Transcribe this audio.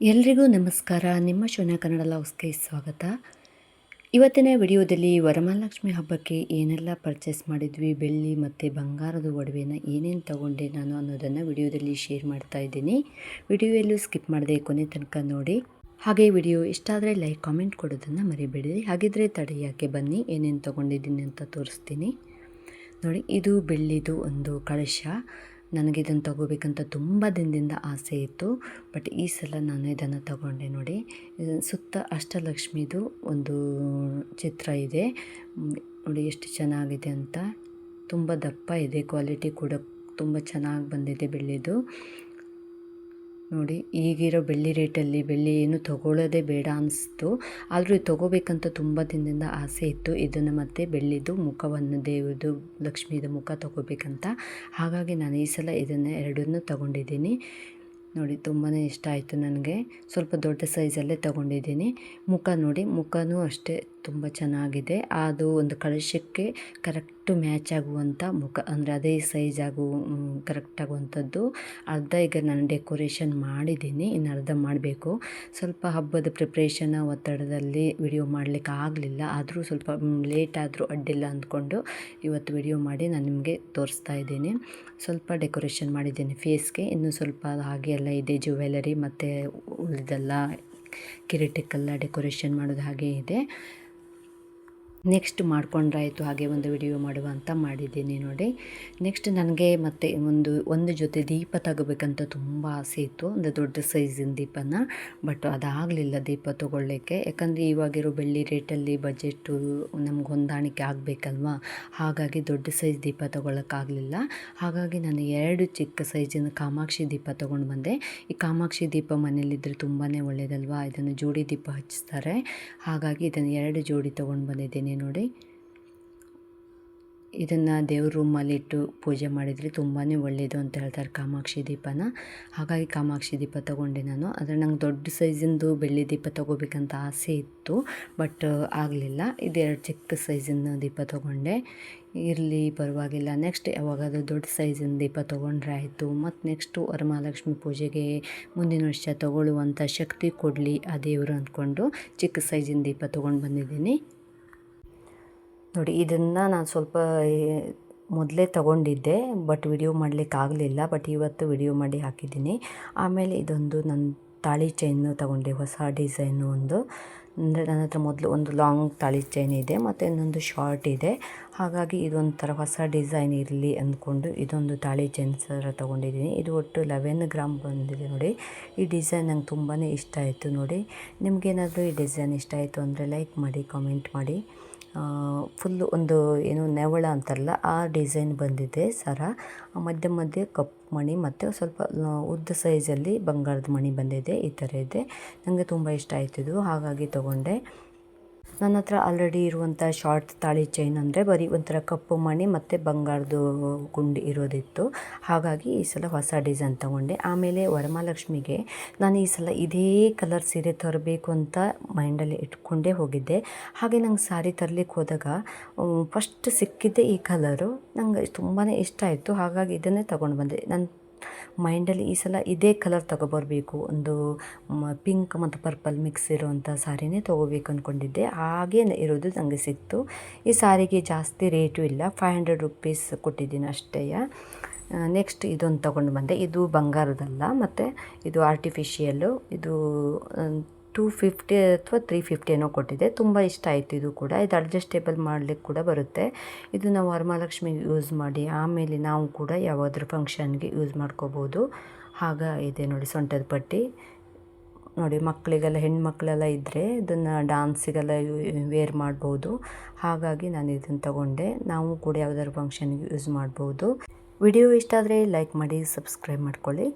ಎಲ್ರಿಗೂ ನಮಸ್ಕಾರ. ನಿಮ್ಮ ಶೋನಾ ಕನ್ನಡ ಲವ್ಸ್ಗೆ ಸ್ವಾಗತ. ಇವತ್ತಿನ ವಿಡಿಯೋದಲ್ಲಿ ವರಮಹಾಲಕ್ಷ್ಮಿ ಹಬ್ಬಕ್ಕೆ ಏನೆಲ್ಲ ಪರ್ಚೇಸ್ ಮಾಡಿದ್ವಿ, ಬೆಳ್ಳಿ ಮತ್ತು ಬಂಗಾರದ ಒಡವೆನ ಏನೇನು ತಗೊಂಡೆ ನಾನು ಅನ್ನೋದನ್ನು ವಿಡಿಯೋದಲ್ಲಿ ಶೇರ್ ಮಾಡ್ತಾ ಇದ್ದೀನಿ. ವಿಡಿಯೋ ಎಲ್ಲೂ ಸ್ಕಿಪ್ ಮಾಡದೆ ಕೊನೆ ತನಕ ನೋಡಿ. ಹಾಗೆ ವಿಡಿಯೋ ಇಷ್ಟ ಆದರೆ ಲೈಕ್ ಕಾಮೆಂಟ್ ಕೊಡೋದನ್ನು ಮರಿಬೇಡಿ. ಹಾಗಿದ್ರೆ ತಡೆಯೋಕ್ಕೆ ಬನ್ನಿ ಏನೇನು ತೊಗೊಂಡಿದ್ದೀನಿ ಅಂತ ತೋರಿಸ್ತೀನಿ ನೋಡಿ. ಇದು ಬೆಳ್ಳಿದು ಒಂದು ಕಳಶ. ನನಗೆ ಇದನ್ನು ತಗೋಬೇಕಂತ ತುಂಬ ದಿನದಿಂದ ಆಸೆ ಇತ್ತು, ಬಟ್ ಈ ಸಲ ನಾನು ಇದನ್ನು ತಗೊಂಡೆ ನೋಡಿ. ಸುತ್ತ ಅಷ್ಟಲಕ್ಷ್ಮಿದು ಒಂದು ಚಿತ್ರ ಇದೆ ನೋಡಿ, ಎಷ್ಟು ಚೆನ್ನಾಗಿದೆ ಅಂತ. ತುಂಬ ದಪ್ಪ ಇದೆ, ಕ್ವಾಲಿಟಿ ಕೂಡ ತುಂಬ ಚೆನ್ನಾಗಿ ಬಂದಿದೆ ಬೆಳ್ಳಿದು ನೋಡಿ. ಈಗಿರೋ ಬೆಳ್ಳಿ ರೇಟಲ್ಲಿ ಬೆಳ್ಳಿ ಏನು ತೊಗೊಳ್ಳೋದೇ ಬೇಡ ಅನಿಸ್ತು, ಆದರೂ ತೊಗೋಬೇಕಂತ ತುಂಬ ದಿನದಿಂದ ಆಸೆ ಇತ್ತು. ಇದನ್ನು ಮತ್ತು ಬೆಳ್ಳಿದು ಮುಖವನ್ನು, ದೇವರದು ಲಕ್ಷ್ಮೀದು ಮುಖ ತೊಗೋಬೇಕಂತ. ಹಾಗಾಗಿ ನಾನು ಈ ಸಲ ಇದನ್ನು ಎರಡನ್ನೂ ತಗೊಂಡಿದ್ದೀನಿ ನೋಡಿ. ತುಂಬಾ ಇಷ್ಟ ಆಯಿತು ನನಗೆ. ಸ್ವಲ್ಪ ದೊಡ್ಡ ಸೈಜಲ್ಲೇ ತಗೊಂಡಿದ್ದೀನಿ. ಮುಖ ನೋಡಿ, ಮುಖವೂ ಅಷ್ಟೇ ತುಂಬ ಚೆನ್ನಾಗಿದೆ. ಅದು ಒಂದು ಕಳಶಕ್ಕೆ ಕರೆಕ್ಟು ಮ್ಯಾಚ್ ಆಗುವಂಥ ಮುಖ, ಅಂದರೆ ಅದೇ ಸೈಜ್ ಕರೆಕ್ಟ್ ಆಗುವಂಥದ್ದು. ಅರ್ಧ ಈಗ ನಾನು ಡೆಕೋರೇಷನ್ ಮಾಡಿದ್ದೀನಿ, ಇನ್ನು ಅರ್ಧ ಮಾಡಬೇಕು. ಸ್ವಲ್ಪ ಹಬ್ಬದ ಪ್ರಿಪ್ರೇಷನ್ ಒತ್ತಡದಲ್ಲಿ ವಿಡಿಯೋ ಮಾಡಲಿಕ್ಕೆ ಆಗಲಿಲ್ಲ, ಆದರೂ ಸ್ವಲ್ಪ ಲೇಟ್ ಆದರೂ ಅಡ್ಡಿಲ್ಲ ಅಂದ್ಕೊಂಡು ಇವತ್ತು ವಿಡಿಯೋ ಮಾಡಿ ನಾನು ನಿಮಗೆ ತೋರಿಸ್ತಾ ಇದ್ದೀನಿ. ಸ್ವಲ್ಪ ಡೆಕೋರೇಷನ್ ಮಾಡಿದ್ದೀನಿ ಫೇಸ್ಗೆ, ಇನ್ನೂ ಸ್ವಲ್ಪ ಹಾಗೆ ಎಲ್ಲ ಇದೆ. ಜ್ಯುವೆಲರಿ ಮತ್ತು ಉಳಿದೆಲ್ಲ ಕಿರೀಟಕ್ಕೆಲ್ಲ ಡೆಕೋರೇಷನ್ ಮಾಡೋದು ಹಾಗೆ ಇದೆ. ನೆಕ್ಸ್ಟ್ ಮಾಡ್ಕೊಂಡ್ರಾಯಿತು, ಹಾಗೆ ಒಂದು ವಿಡಿಯೋ ಮಾಡುವ ಅಂತ ಮಾಡಿದ್ದೀನಿ ನೋಡಿ. ನೆಕ್ಸ್ಟ್ ನನಗೆ ಮತ್ತೆ ಒಂದು ಜೊತೆ ದೀಪ ತಗೋಬೇಕಂತ ತುಂಬ ಆಸೆ ಇತ್ತು, ಒಂದು ದೊಡ್ಡ ಸೈಜಿನ ದೀಪನ. ಬಟ್ ಅದಾಗಲಿಲ್ಲ ದೀಪ ತೊಗೊಳ್ಳಿಕ್ಕೆ, ಯಾಕಂದರೆ ಇವಾಗಿರೋ ಬೆಳ್ಳಿ ರೇಟಲ್ಲಿ ಬಜೆಟು ನಮ್ಗೆ ಹೊಂದಾಣಿಕೆ ಆಗಬೇಕಲ್ವ. ಹಾಗಾಗಿ ದೊಡ್ಡ ಸೈಜ್ ದೀಪ ತೊಗೊಳಕ್ಕಾಗಲಿಲ್ಲ. ಹಾಗಾಗಿ ನಾನು 2 ಚಿಕ್ಕ ಸೈಜಿನ ಕಾಮಾಕ್ಷಿ ದೀಪ ತೊಗೊಂಡು ಬಂದೆ. ಈ ಕಾಮಾಕ್ಷಿ ದೀಪ ಮನೇಲಿದ್ದರೆ ತುಂಬಾ ಒಳ್ಳೆಯದಲ್ವ, ಇದನ್ನು ಜೋಡಿ ದೀಪ ಹಚ್ತಾರೆ. ಹಾಗಾಗಿ ಇದನ್ನು 2 ಜೋಡಿ ತೊಗೊಂಡು ಬಂದಿದ್ದೀನಿ ನೋಡಿ. ಇದನ್ನು ದೇವ್ರ ರೂಮಲ್ಲಿಟ್ಟು ಪೂಜೆ ಮಾಡಿದರೆ ತುಂಬಾ ಒಳ್ಳೆಯದು ಅಂತ ಹೇಳ್ತಾರೆ ಕಾಮಾಕ್ಷಿ ದೀಪನ. ಹಾಗಾಗಿ ಕಾಮಾಕ್ಷಿ ದೀಪ ತೊಗೊಂಡೆ ನಾನು. ಆದರೆ ನಂಗೆ ದೊಡ್ಡ ಸೈಜಿಂದು ಬೆಳ್ಳಿ ದೀಪ ತೊಗೋಬೇಕಂತ ಆಸೆ ಇತ್ತು, ಬಟ್ ಆಗಲಿಲ್ಲ. ಇದು 2 ಚಿಕ್ಕ ಸೈಜಿನ ದೀಪ ತೊಗೊಂಡೆ. ಇರಲಿ ಪರವಾಗಿಲ್ಲ, ನೆಕ್ಸ್ಟ್ ಯಾವಾಗಾದರೂ ದೊಡ್ಡ ಸೈಜಿನ ದೀಪ ತೊಗೊಂಡ್ರೆ ಆಯಿತು. ಮತ್ತು ನೆಕ್ಸ್ಟು ವರಮಹಾಲಕ್ಷ್ಮಿ ಪೂಜೆಗೆ ಮುಂದಿನ ವರ್ಷ ತೊಗೊಳ್ಳುವಂಥ ಶಕ್ತಿ ಕೊಡಲಿ ಆ ದೇವರು ಅಂದ್ಕೊಂಡು ಚಿಕ್ಕ ಸೈಜಿನ ದೀಪ ತೊಗೊಂಡು ಬಂದಿದ್ದೀನಿ ನೋಡಿ. ಇದನ್ನು ನಾನು ಸ್ವಲ್ಪ ಮೊದಲೇ ತಗೊಂಡಿದ್ದೆ, ಬಟ್ ವಿಡಿಯೋ ಮಾಡಲಿಕ್ಕೆ ಆಗಲಿಲ್ಲ. ಬಟ್ ಇವತ್ತು ವಿಡಿಯೋ ಮಾಡಿ ಹಾಕಿದ್ದೀನಿ. ಆಮೇಲೆ ಇದೊಂದು ನನ್ನ ತಾಳಿ ಚೈನು ತಗೊಂಡೆ, ಹೊಸ ಡಿಸೈನು ಒಂದು. ಅಂದರೆ ನನ್ನ ಹತ್ರ ಮೊದಲು ಒಂದು ಲಾಂಗ್ ತಾಳಿ ಚೈನ್ ಇದೆ, ಮತ್ತು ಇನ್ನೊಂದು ಶಾರ್ಟ್ ಇದೆ. ಹಾಗಾಗಿ ಇದೊಂಥರ ಹೊಸ ಡಿಸೈನ್ ಇರಲಿ ಅಂದ್ಕೊಂಡು ಇದೊಂದು ತಾಳಿ ಚೈನ್ ಥರ ತೊಗೊಂಡಿದ್ದೀನಿ. ಇದು ಒಟ್ಟು 11 ಗ್ರಾಮ್ ಬಂದಿದೆ ನೋಡಿ. ಈ ಡಿಸೈನ್ ನಂಗೆ ತುಂಬಾ ಇಷ್ಟ ಆಯಿತು ನೋಡಿ. ನಿಮಗೇನಾದರೂ ಈ ಡಿಸೈನ್ ಇಷ್ಟ ಆಯಿತು ಅಂದರೆ ಲೈಕ್ ಮಾಡಿ, ಕಾಮೆಂಟ್ ಮಾಡಿ. ಫುಲ್ಲು ಒಂದು ಏನು ನೆವಳ ಅಂತಾರಲ್ಲ ಆ ಡಿಸೈನ್ ಬಂದಿದೆ ಸರ. ಮಧ್ಯ ಮಧ್ಯೆ ಕಪ್ಪು ಮಣಿ ಮತ್ತು ಸ್ವಲ್ಪ ಉದ್ದ ಸೈಜಲ್ಲಿ ಬಂಗಾರದ ಮಣಿ ಬಂದಿದೆ. ಈ ಥರ ಇದೆ. ನನಗೆ ತುಂಬ ಇಷ್ಟ ಆಯ್ತಿದ್ದು, ಹಾಗಾಗಿ ತೊಗೊಂಡೆ. ನನ್ನ ಹತ್ರ ಆಲ್ರೆಡಿ ಇರುವಂಥ ಶಾರ್ಟ್ ತಾಳಿ ಚೈನ್ ಅಂದರೆ ಬರೀ ಒಂಥರ ಕಪ್ಪು ಮಣಿ ಮತ್ತು ಬಂಗಾರದ್ದು ಗುಂಡಿ ಇರೋದಿತ್ತು. ಹಾಗಾಗಿ ಈ ಸಲ ಹೊಸ ಡಿಸೈನ್ ತೊಗೊಂಡೆ. ಆಮೇಲೆ ವರಮಹಾಲಕ್ಷ್ಮಿಗೆ ನಾನು ಈ ಸಲ ಇದೇ ಕಲರ್ ಸೀರೆ ತರಬೇಕು ಅಂತ ಮೈಂಡಲ್ಲಿ ಇಟ್ಕೊಂಡೇ ಹೋಗಿದ್ದೆ. ಹಾಗೆ ನಂಗೆ ಸಾರಿ ತರಲಿಕ್ಕೆ ಹೋದಾಗ ಫಸ್ಟ್ ಸಿಕ್ಕಿದ್ದೆ ಈ ಕಲರು. ನಂಗೆ ತುಂಬಾ ಇಷ್ಟ ಆಯಿತು, ಹಾಗಾಗಿ ಇದನ್ನೇ ತೊಗೊಂಡು ಬಂದೆ. ನನ್ನ ಮೈಂಡಲ್ಲಿ ಈ ಸಲ ಇದೇ ಕಲರ್ ತೊಗೊಬರ್ಬೇಕು, ಒಂದು ಪಿಂಕ್ ಮತ್ತು ಪರ್ಪಲ್ ಮಿಕ್ಸ್ ಇರೋವಂಥ ಸಾರಿನೇ ತೊಗೋಬೇಕು ಅಂದ್ಕೊಂಡಿದ್ದೆ. ಹಾಗೇ ಇರೋದು ನನಗೆ ಸಿಕ್ತು. ಈ ಸಾರಿಗೆ ಜಾಸ್ತಿ ರೇಟು ಇಲ್ಲ, 500 ರುಪೀಸ್ ಕೊಟ್ಟಿದ್ದೀನಿ ಅಷ್ಟೇ. ನೆಕ್ಸ್ಟ್ ಇದೊಂದು ತೊಗೊಂಡು ಬಂದೆ. ಇದು ಬಂಗಾರದಲ್ಲ, ಮತ್ತು ಇದು ಆರ್ಟಿಫಿಷಿಯಲ್ಲು. ಇದು 250 ಅಥವಾ 350 ಏನೋ ಕೊಟ್ಟಿದೆ. ತುಂಬ ಇಷ್ಟ ಆಯಿತು ಇದು ಕೂಡ. ಇದು ಅಡ್ಜಸ್ಟೇಬಲ್ ಮಾಡಲಿಕ್ಕೆ ಕೂಡ ಬರುತ್ತೆ. ಇದು ನಾವು ವರಮಹಾಲಕ್ಷ್ಮಿಗೆ ಯೂಸ್ ಮಾಡಿ ಆಮೇಲೆ ನಾವು ಕೂಡ ಯಾವುದಾದ್ರೂ ಫಂಕ್ಷನ್ಗೆ ಯೂಸ್ ಮಾಡ್ಕೋಬೋದು. ಆಗ ಇದೆ ನೋಡಿ ಸೊಂಟದ ಪಟ್ಟಿ ನೋಡಿ. ಮಕ್ಕಳಿಗೆಲ್ಲ, ಹೆಣ್ಮಕ್ಳೆಲ್ಲ ಇದ್ದರೆ ಇದನ್ನು ಡಾನ್ಸಿಗೆಲ್ಲ ವೇರ್ ಮಾಡ್ಬೋದು. ಹಾಗಾಗಿ ನಾನು ಇದನ್ನು ತಗೊಂಡೆ. ನಾವು ಕೂಡ ಯಾವುದಾದ್ರೂ ಫಂಕ್ಷನ್ಗೆ ಯೂಸ್ ಮಾಡ್ಬೋದು. ವಿಡಿಯೋ ಇಷ್ಟ ಆದರೆ ಲೈಕ್ ಮಾಡಿ, ಸಬ್ಸ್ಕ್ರೈಬ್ ಮಾಡ್ಕೊಳ್ಳಿ.